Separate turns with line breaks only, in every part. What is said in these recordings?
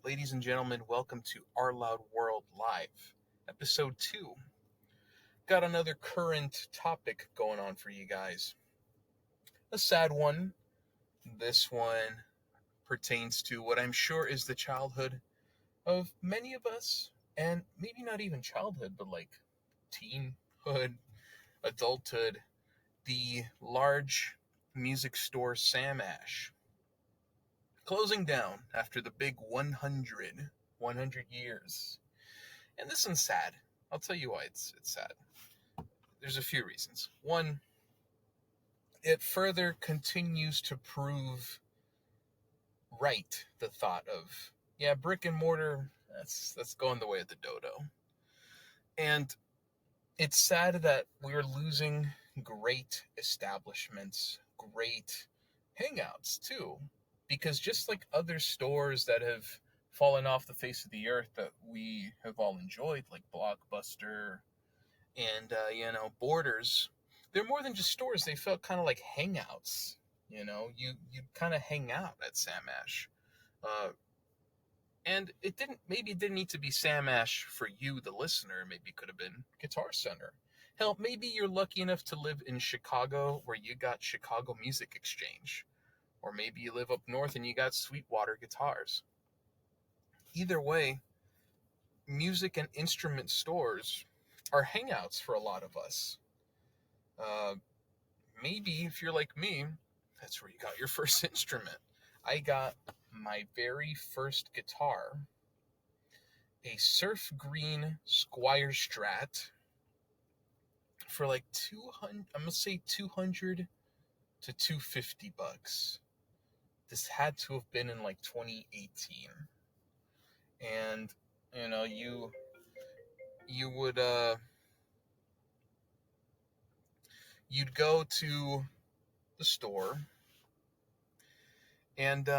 Ladies and gentlemen, welcome to Our Loud World Live, episode 2. Got another current topic going on for you guys. A sad one. This one pertains to what I'm sure is the childhood of many of us, and maybe not even childhood, but like teenhood, adulthood, the large music store Sam Ash. Closing down after the big 100 years. And this one's sad. I'll tell you why it's sad. There's a few reasons. One, it further continues to prove right the thought of, yeah, brick and mortar, that's going the way of the dodo. And it's sad that we're losing great establishments, great hangouts too. Because just like other stores that have fallen off the face of the earth that we have all enjoyed, like Blockbuster and Borders, they're more than just stores. They felt kind of like hangouts. You kind of hang out at Sam Ash, uh, and it didn't need to be Sam Ash for you, the listener. Maybe it could have been Guitar Center. Hell, maybe you're lucky enough to live in Chicago where you got Chicago Music Exchange, or maybe you live up north and you got Sweetwater Guitars. Either way, music and instrument stores are hangouts for a lot of us. Uh, Maybe if you're like me, that's where you got your first instrument. I got my very first guitar, a surf green Squire Strat, for like 200, I'm gonna say 200 to 250 bucks. This had to have been in like 2018. And you would you'd go to the store and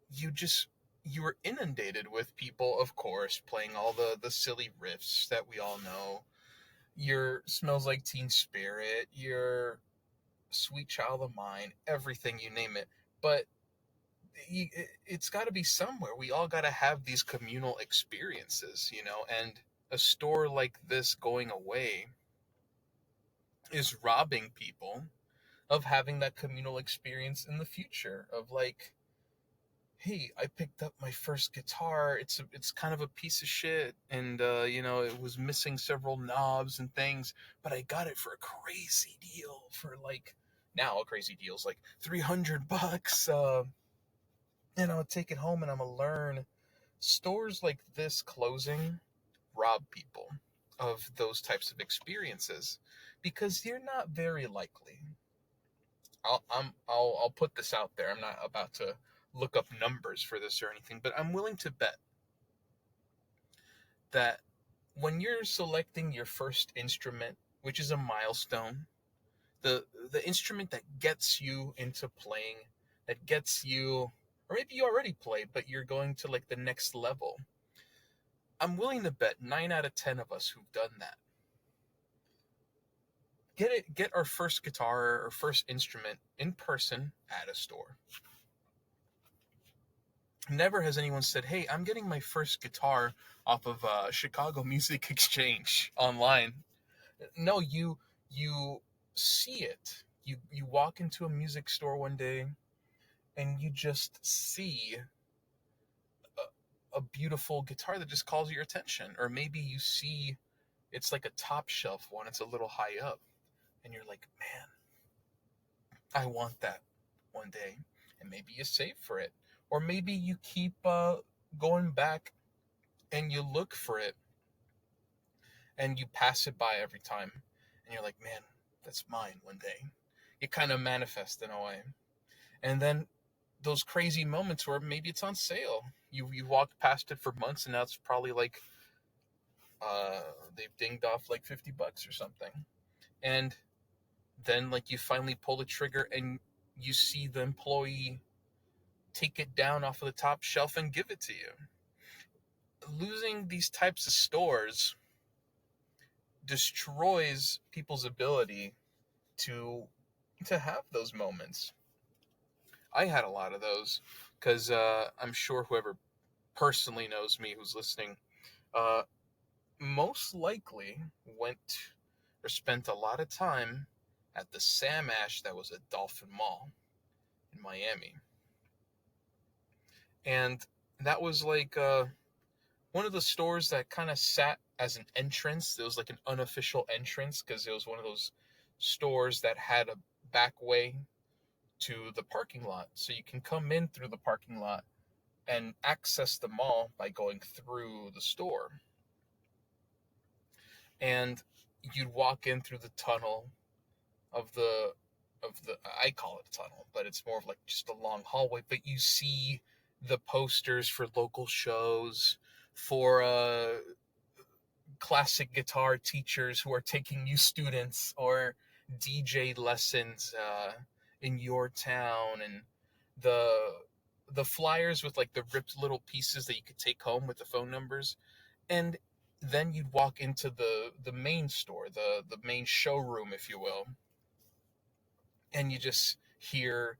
you were inundated with people, of course, playing all the silly riffs that we all know. Your Smells Like Teen Spirit, your Sweet Child of Mine, everything, you name it. But it's got to be somewhere. We all got to have these communal experiences, and a store like this going away is robbing people of having that communal experience in the future of like, hey, I picked up my first guitar. It's kind of a piece of shit, and it was missing several knobs and things, but I got it for a crazy deal for like, now a crazy deal is like $300. Take it home and I'm gonna learn. Stores like this closing rob people of those types of experiences because you're not very likely. I'll put this out there. I'm not about to look up numbers for this or anything, but I'm willing to bet that when you're selecting your first instrument, which is a milestone, the instrument that gets you into playing, that gets you, or maybe you already play, but you're going to like the next level. I'm willing to bet 9 out of 10 of us who've done that get our first guitar or first instrument in person at a store. Never has anyone said, hey, I'm getting my first guitar off of Chicago Music Exchange online. No, you see it. You walk into a music store one day and you just see a beautiful guitar that just calls your attention. Or maybe you see it's like a top shelf one, it's a little high up, and you're like, man, I want that one day. And maybe you save for it. Or maybe you keep going back and you look for it and you pass it by every time. And you're like, man, that's mine one day. It kind of manifests in a way. And then those crazy moments where maybe it's on sale. You walked past it for months and now it's probably like they've dinged off like $50 or something. And then like you finally pull the trigger and you see the employee take it down off of the top shelf and give it to you. Losing these types of stores destroys people's ability to have those moments. I had a lot of those because I'm sure whoever personally knows me, who's listening, uh, most likely went or spent a lot of time at the Sam Ash that was at Dolphin Mall in Miami. And that was like one of the stores that kind of sat as an entrance. It was like an unofficial entrance because it was one of those stores that had a back way to the parking lot. So you can come in through the parking lot and access the mall by going through the store. And you'd walk in through the tunnel of the I call it a tunnel, but it's more of like just a long hallway. But you see the posters for local shows, for classic guitar teachers who are taking new students, or DJ lessons in your town, and the the flyers with like the ripped little pieces that you could take home with the phone numbers. And then you'd walk into the main store, the main showroom, if you will, and you just hear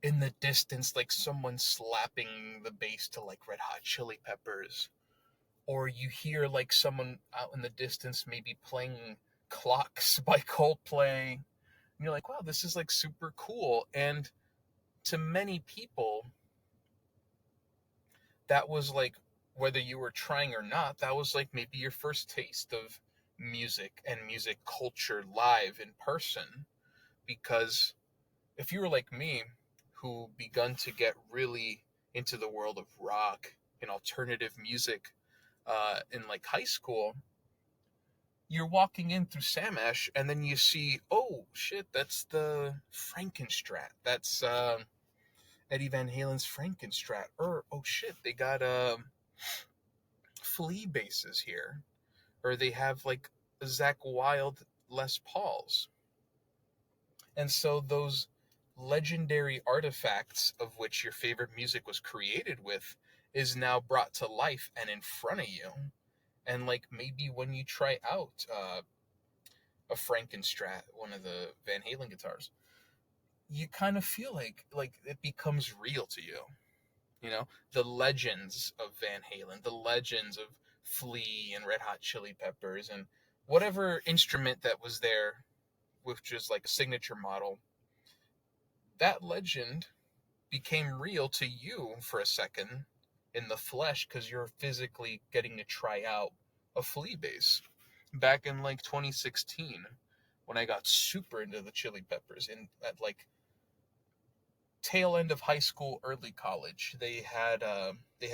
in the distance like someone slapping the bass to like Red Hot Chili Peppers, or you hear like someone out in the distance maybe playing Clocks by Coldplay. And you're like, wow, this is like super cool. And to many people, that was like, whether you were trying or not, that was like maybe your first taste of music and music culture live in person. Because if you were like me, who begun to get really into the world of rock and alternative music in like high school, you're walking in through Samash, and then you see, oh shit, that's the Frankenstrat. That's Eddie Van Halen's Frankenstrat. Or oh shit, they got Flea basses here, or they have like Zach Wild Les Pauls. And so those legendary artifacts of which your favorite music was created with is now brought to life and in front of you. And like maybe when you try out a Frankenstrat, one of the Van Halen guitars, you kind of feel like it becomes real to you. You know, the legends of Van Halen, the legends of Flea and Red Hot Chili Peppers, and whatever instrument that was there, which is like a signature model, that legend became real to you for a second in the flesh because you're physically getting to try out a Flea bass. Back in like 2016, when I got super into the Chili Peppers, and at like tail end of high school, early college, they had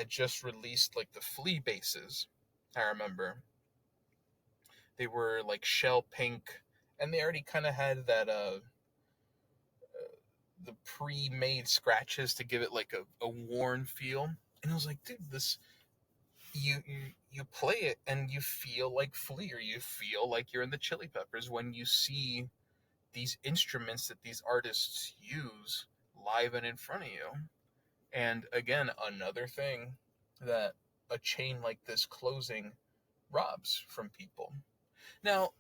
just released like the Flea basses. I remember they were like shell pink, and they already kind of had that the pre-made scratches to give it like a worn feel. And I was like, dude, this you play it and you feel like Flea, or you feel like you're in the Chili Peppers when you see these instruments that these artists use live and in front of you. And again, another thing that a chain like this closing robs from people. Now,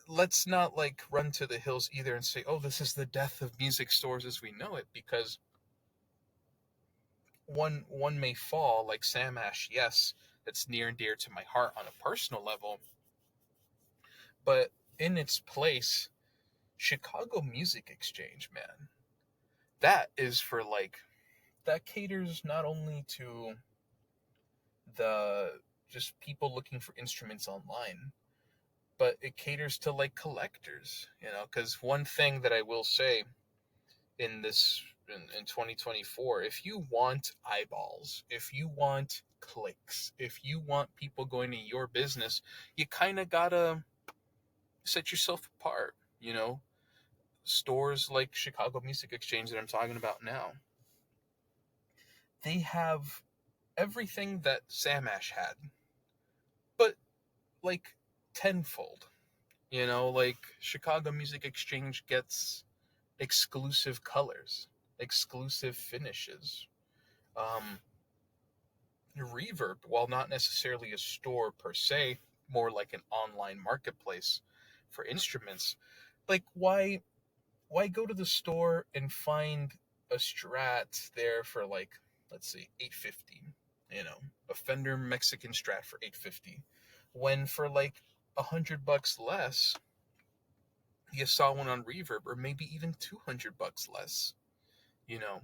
let's not like run to the hills either and say, oh, this is the death of music stores as we know it, because one may fall, like Sam Ash, yes, that's near and dear to my heart on a personal level. But in its place, Chicago Music Exchange, man, that is for like, that caters not only to the just people looking for instruments online, but it caters to like collectors, you know, because one thing that I will say in this in 2024, if you want eyeballs, if you want clicks, if you want people going to your business, you kind of gotta set yourself apart, you know. Stores like Chicago Music Exchange that I'm talking about now, they have everything that Sam Ash had, but like tenfold. You know, like Chicago Music Exchange gets exclusive colors, exclusive finishes. Um, Reverb, while not necessarily a store per se, more like an online marketplace for instruments. Like why go to the store and find a Strat there for like, let's say, $850, A Fender Mexican Strat for 850, when for like $100 less, you saw one on Reverb, or maybe even $200 less. You know,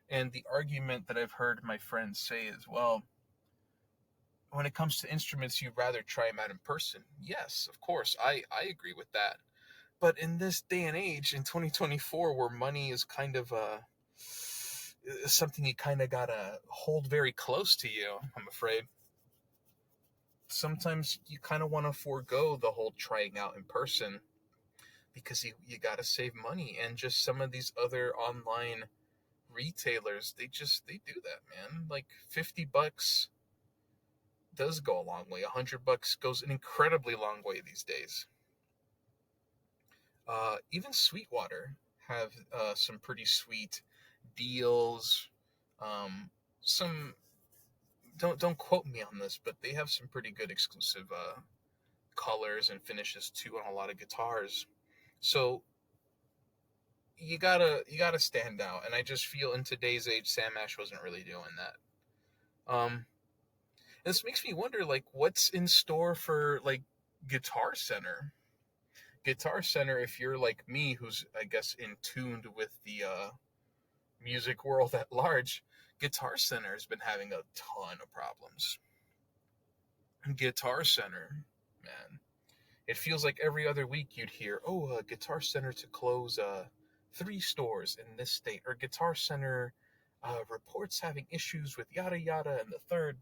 and the argument that I've heard my friends say is, well, when it comes to instruments, you'd rather try them out in person. Yes, of course, I agree with that. But in this day and age, in 2024, where money is kind of something you kind of gotta hold very close to you, I'm afraid. Sometimes you kind of want to forego the whole trying out in person because you gotta save money. And just some of these other online retailers, they do that, man. Like $50 does go a long way. $100 goes an incredibly long way these days. Even Sweetwater have some pretty sweet deals. Um, some don't quote me on this, but they have some pretty good exclusive colors and finishes too on a lot of guitars. So you gotta stand out, and I just feel in today's age, Sam Ash wasn't really doing that. This makes me wonder, like, what's in store for like Guitar Center. Guitar Center, if you're like me, who's I guess in tuned with the music world at large, Guitar Center has been having a ton of problems. Guitar Center, man, it feels like every other week you'd hear, oh, Guitar Center to close 3 stores in this state, or Guitar Center reports having issues with yada yada and the third.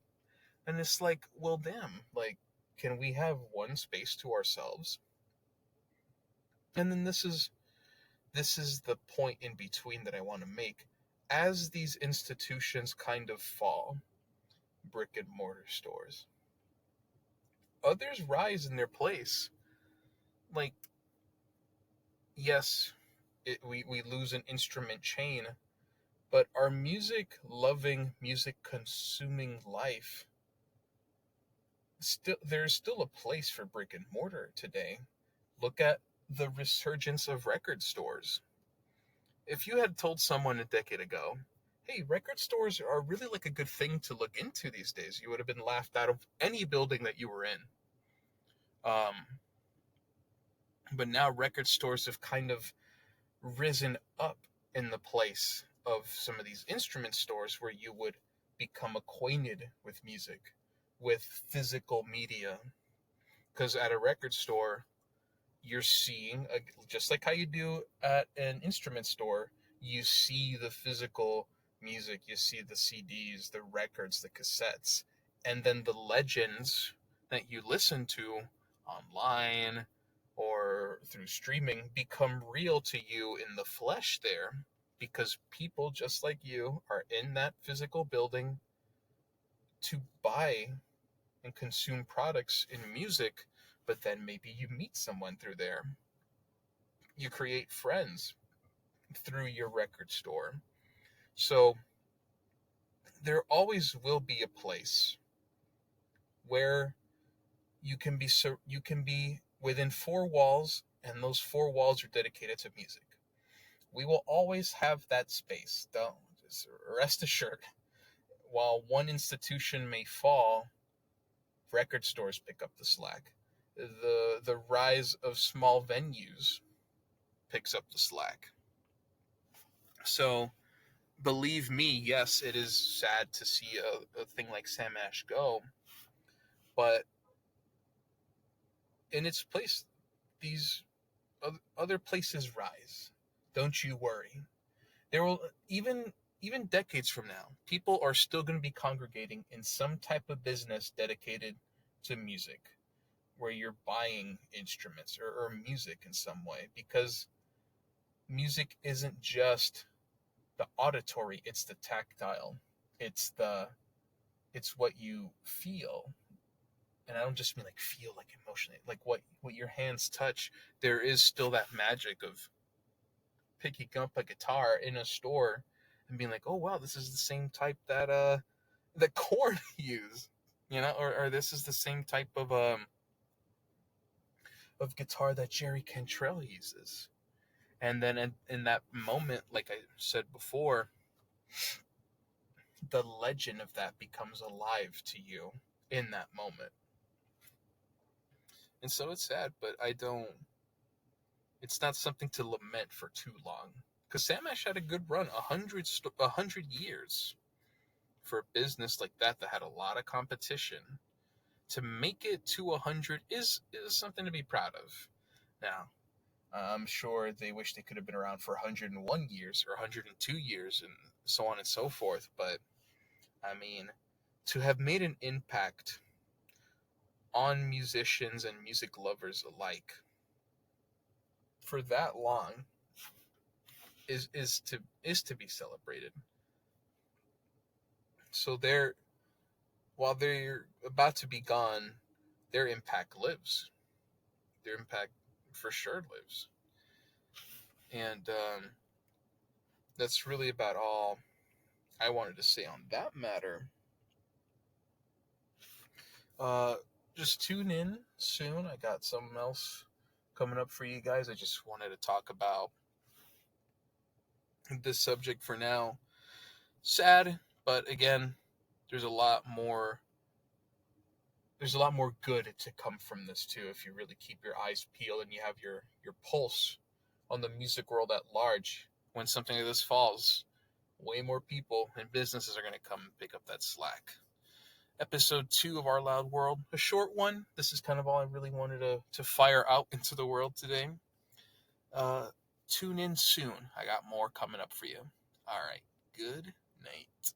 And it's like, well, damn, like, can we have one space to ourselves? And then this is the point in between that I want to make. As these institutions kind of fall, brick and mortar stores, others rise in their place. Like, yes, we lose an instrument chain, but our music loving, music consuming life, there's still a place for brick and mortar today. Look at the resurgence of record stores. If you had told someone a decade ago, hey, record stores are really like a good thing to look into these days, you would have been laughed out of any building that you were in. But now record stores have kind of risen up in the place of some of these instrument stores where you would become acquainted with music, with physical media. Because at a record store, you're seeing, just like how you do at an instrument store, you see the physical music, you see the CDs, the records, the cassettes, and then the legends that you listen to online or through streaming become real to you in the flesh there, because people just like you are in that physical building to buy and consume products in music. But then maybe you meet someone through there, you create friends through your record store. So there always will be a place where you can be within 4 walls, and those 4 walls are dedicated to music. We will always have that space. Don't just rest assured. While one institution may fall, record stores pick up the slack. The rise of small venues picks up the slack. So believe me, yes, it is sad to see a thing like Sam Ash go, but in its place, these other places rise. Don't you worry. There will even decades from now, people are still going to be congregating in some type of business dedicated to music, where you're buying instruments or music in some way, because music isn't just the auditory, it's the tactile, it's what you feel. And I don't just mean like feel like emotionally, like what your hands touch. There is still that magic of picking up a guitar in a store and being like, oh wow, this is the same type that Korn use, or this is the same type of guitar that Jerry Cantrell uses. And then in that moment, like I said before, the legend of that becomes alive to you in that moment. And so it's sad, but it's not something to lament for too long. Because Sam Ash had a good run, 100 years for a business like that had a lot of competition. To make it to 100 is something to be proud of. Now, I'm sure they wish they could have been around for 101 years or 102 years and so on and so forth. But, I mean, to have made an impact on musicians and music lovers alike for that long is to be celebrated. So while they're about to be gone, their impact lives. Their impact for sure lives. And that's really about all I wanted to say on that matter. Uh, just tune in soon. I got something else coming up for you guys. I just wanted to talk about this subject for now. Sad, but again, there's a lot more good to come from this too if you really keep your eyes peeled and you have your pulse on the music world at large. When something like this falls, way more people and businesses are going to come and pick up that slack. Episode 2 of Our Loud World, a short one. This is kind of all I really wanted to fire out into the world today. Tune in soon. I got more coming up for you. All right. Good night.